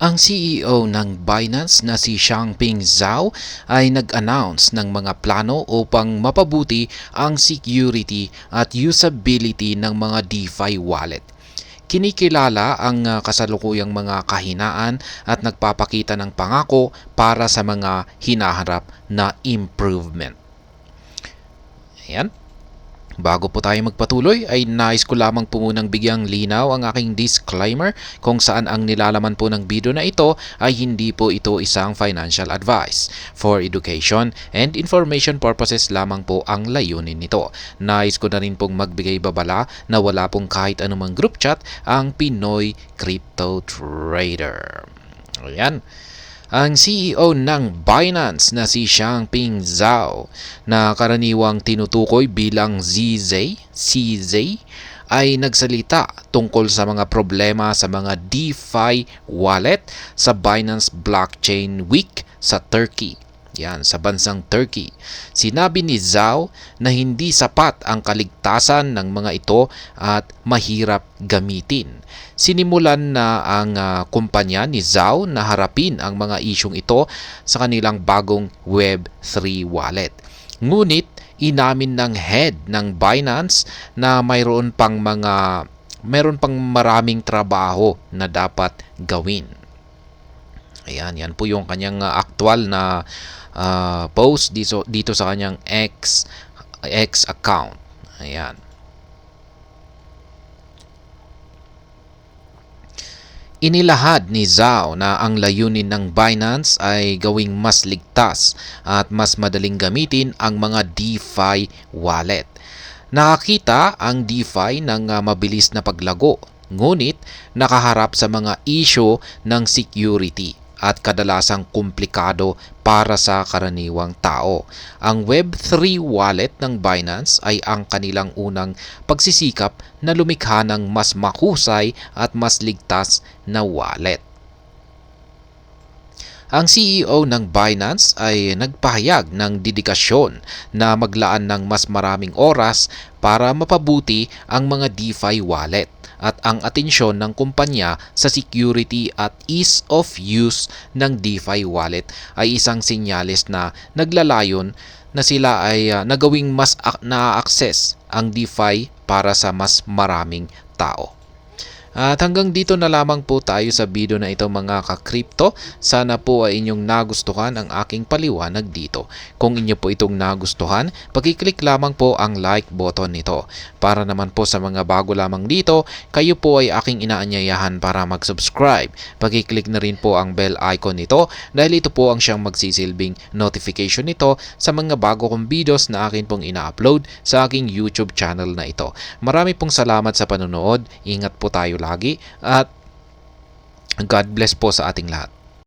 Ang CEO ng Binance na si Changpeng Zhao ay nag-announce ng mga plano upang mapabuti ang security at usability ng mga DeFi wallet. Kinikilala ang kasalukuyang mga kahinaan at nagpapakita ng pangako para sa mga hinaharap na improvement. Ayan. Bago po tayo magpatuloy ay nais ko lamang po munang bigyang linaw ang aking disclaimer kung saan ang nilalaman po ng video na ito ay hindi po ito isang financial advice. For education and information purposes lamang po ang layunin nito. Nais ko na rin pong magbigay babala na wala pong kahit anumang group chat ang Pinoy Crypto Trader. Ayan. Ang CEO ng Binance na si Changpeng Zhao na karaniwang tinutukoy bilang CZ ay nagsalita tungkol sa mga problema sa mga DeFi wallet sa Binance Blockchain Week sa Turkey. Yan, sa bansang Turkey. Sinabi ni Zhao na hindi sapat ang kaligtasan ng mga ito at mahirap gamitin. Sinimulan na ang kumpanya ni Zhao na harapin ang mga isyong ito sa kanilang bagong Web3 wallet. Ngunit inamin ng head ng Binance na mayroon pang maraming trabaho na dapat gawin. Ayan, yan po yung kanyang aktual na post dito sa kanyang X account. Ayan. Inilahad ni Zhao na ang layunin ng Binance ay gawing mas ligtas at mas madaling gamitin ang mga DeFi wallet. Nakakita ang DeFi ng mabilis na paglago, ngunit nakaharap sa mga issue ng security at kadalasang komplikado para sa karaniwang tao. Ang Web3 wallet ng Binance ay ang kanilang unang pagsisikap na lumikha ng mas mahusay at mas ligtas na wallet. Ang CEO ng Binance ay nagpahayag ng dedikasyon na maglaan ng mas maraming oras para mapabuti ang mga DeFi wallet at ang atensyon ng kumpanya sa security at ease of use ng DeFi wallet ay isang senyales na naglalayon na sila ay nagawing mas na-access ang DeFi para sa mas maraming tao. At hanggang dito na lamang po tayo sa video na ito mga ka-crypto. Sana po ay inyong nagustuhan ang aking paliwanag dito. Kung inyo po itong nagustuhan, pag-click lamang po ang like button nito. Para naman po sa mga bago lamang dito, kayo po ay aking inaanyayahan para mag-subscribe. Pag-click na rin po ang bell icon nito dahil ito po ang siyang magsisilbing notification nito sa mga bago kong videos na akin pong ina-upload sa aking YouTube channel na ito. Marami pong salamat sa panonood. Ingat po tayo lagi at God bless po sa ating lahat.